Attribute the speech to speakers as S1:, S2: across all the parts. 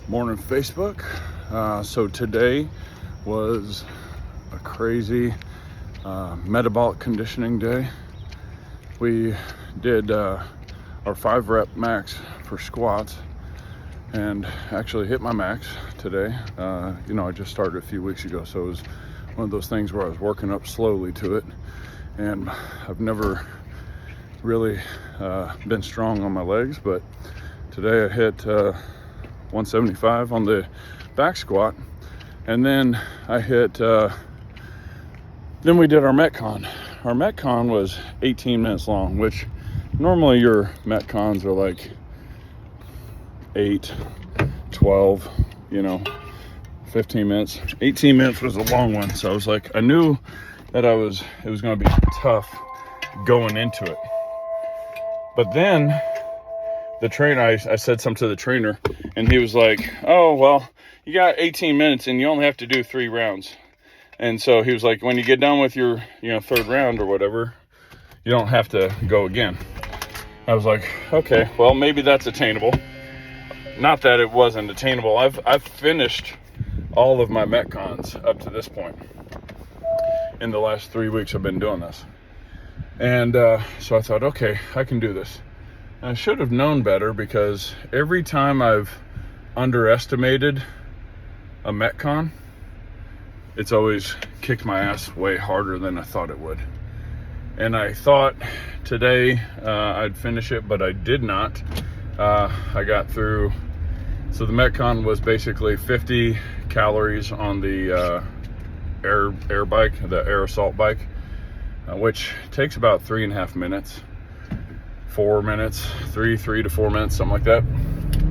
S1: Morning, Facebook. So today was a crazy metabolic conditioning day. We did our 5-rep max for squats and actually hit my max today. I just started a few weeks ago, so it was one of those things where I was working up slowly to it, and I've never really been strong on my legs, but today I hit 175 on the back squat, and then I hit then we did our Metcon. Our Metcon was 18 minutes long, which normally your Metcons are like 8, 12, 15 minutes. 18 minutes was a long one, so I was like, I knew that it was going to be tough going into it. But then the trainer, I said something to the trainer, and he was like, oh, well, you got 18 minutes and you only have to do 3 rounds. And so he was like, when you get done with your, 3rd round or whatever, you don't have to go again. I was like, okay, well, maybe that's attainable. Not that it wasn't attainable. I've finished all of my Metcons up to this point. In the last 3 weeks I've been doing this. And so I thought, okay, I can do this. I should have known better, because every time I've underestimated a Metcon, it's always kicked my ass way harder than I thought it would. And I thought today I'd finish it, but I did not. I got through, so the Metcon was basically 50 calories on the air bike, the air assault bike, which takes about 3.5 minutes. 4 minutes, 3 to 4 minutes, something like that.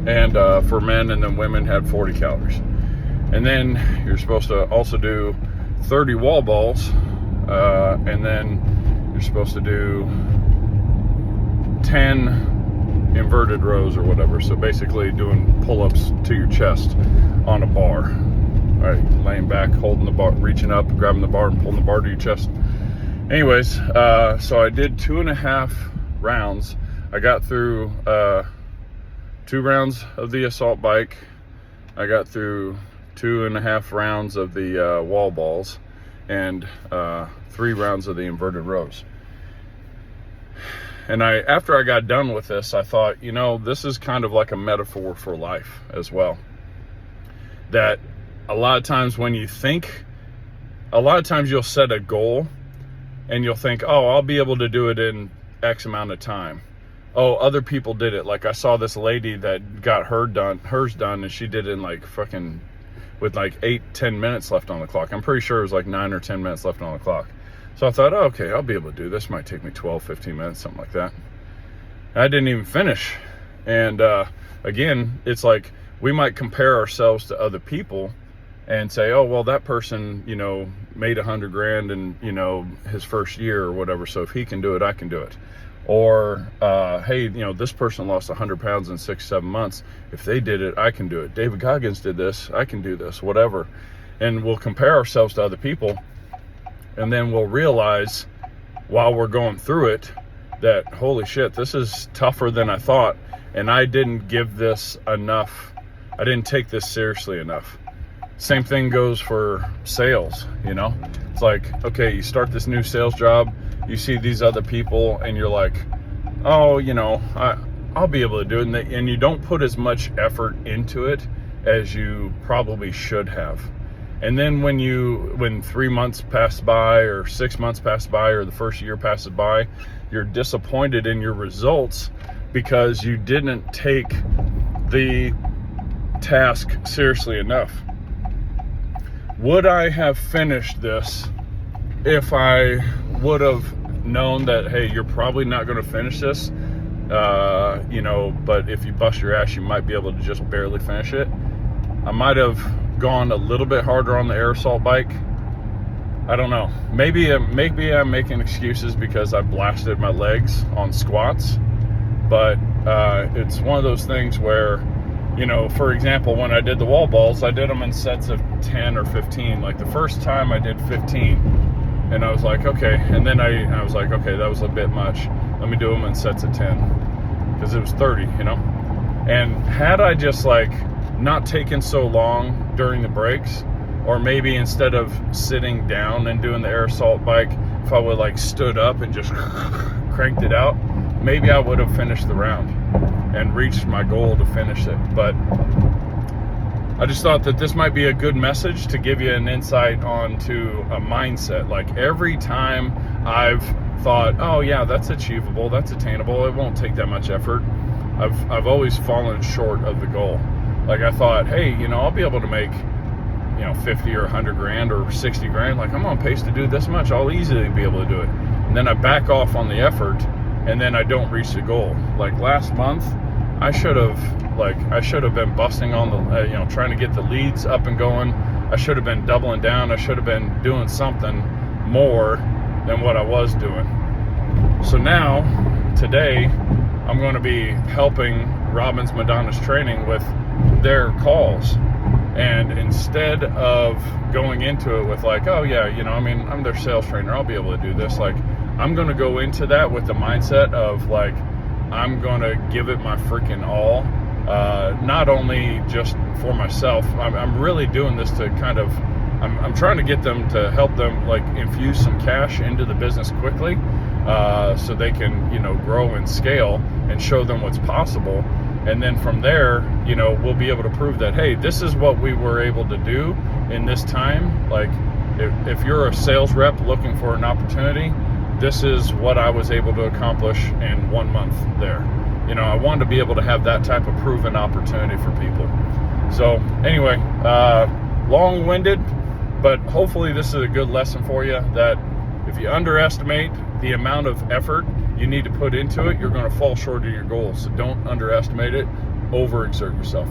S1: And for men, and then women had 40 calories. And then you're supposed to also do 30 wall balls, and then you're supposed to do 10 inverted rows or whatever. So basically doing pull-ups to your chest on a bar. All right, laying back, holding the bar, reaching up, grabbing the bar and pulling the bar to your chest. Anyways, so I did 2.5 rounds. I got through 2 rounds of the assault bike. I got through 2.5 rounds of the wall balls, and 3 rounds of the inverted rows. And after I got done with this, I thought, this is kind of like a metaphor for life as well. That a lot of times you'll set a goal and you'll think, oh, I'll be able to do it in X amount of time. Oh, other people did it. Like I saw this lady that got hers done, and she did it in with 8-10 minutes left on the clock. I'm pretty sure it was like 9 or 10 minutes left on the clock. So I thought, oh, okay, I'll be able to do this. Might take me 12-15 minutes, something like that. I didn't even finish. And again, it's like we might compare ourselves to other people and say, oh, well, that person, made $100,000 in, his first year or whatever. So if he can do it, I can do it. Or, hey, this person lost 100 pounds in 6-7 months. If they did it, I can do it. David Goggins did this. I can do this, whatever. And we'll compare ourselves to other people. And then we'll realize while we're going through it that, holy shit, this is tougher than I thought. And I didn't give this enough. I didn't take this seriously enough. Same thing goes for sales, It's like, okay, you start this new sales job, you see these other people, and you're like, oh, I'll be able to do it. And you don't put as much effort into it as you probably should have. And then when 3 months pass by, or 6 months pass by, or the first year passes by, you're disappointed in your results because you didn't take the task seriously enough. Would I have finished this if I would have known that, hey, you're probably not going to finish this, but if you bust your ass, you might be able to just barely finish it? I might have gone a little bit harder on the air assault bike. I don't know. Maybe I'm making excuses because I blasted my legs on squats, but it's one of those things where, for example, when I did the wall balls, I did them in sets of 10 or 15. Like the first time I did 15, and I was like, okay. And then I was like, okay, that was a bit much. Let me do them in sets of 10, because it was 30, And had I just not taking so long during the breaks, or maybe instead of sitting down and doing the air assault bike, if I would like stood up and just cranked it out, maybe I would have finished the round and reached my goal to finish it. But I just thought that this might be a good message to give you an insight onto a mindset. Like every time I've thought, oh yeah, that's achievable, that's attainable, it won't take that much effort, I've always fallen short of the goal. Like I thought, hey, I'll be able to make 50 or 100 grand or 60 grand. Like I'm on pace to do this much, I'll easily be able to do it. And then I back off on the effort, and then I don't reach the goal. Like last month, I should have been busting on the trying to get the leads up and going. I should have been doubling down. I should have been doing something more than what I was doing. So now today I'm going to be helping Robbins Madonna's training with their calls. And instead of going into it with like, oh yeah, I'm their sales trainer, I'll be able to do this. Like, I'm going to go into that with the mindset of like, I'm going to give it my freaking all. Not only just for myself, I'm really doing this to kind of, I'm trying to get them to help them like infuse some cash into the business quickly, so they can, grow and scale and show them what's possible. And then from there, we'll be able to prove that, hey, this is what we were able to do in this time. Like if you're a sales rep looking for an opportunity, this is what I was able to accomplish in 1 month there. I wanted to be able to have that type of proven opportunity for people. So anyway, long-winded, but hopefully this is a good lesson for you, that if you underestimate the amount of effort you need to put into it, you're going to fall short of your goals. So don't underestimate it, overexert yourself.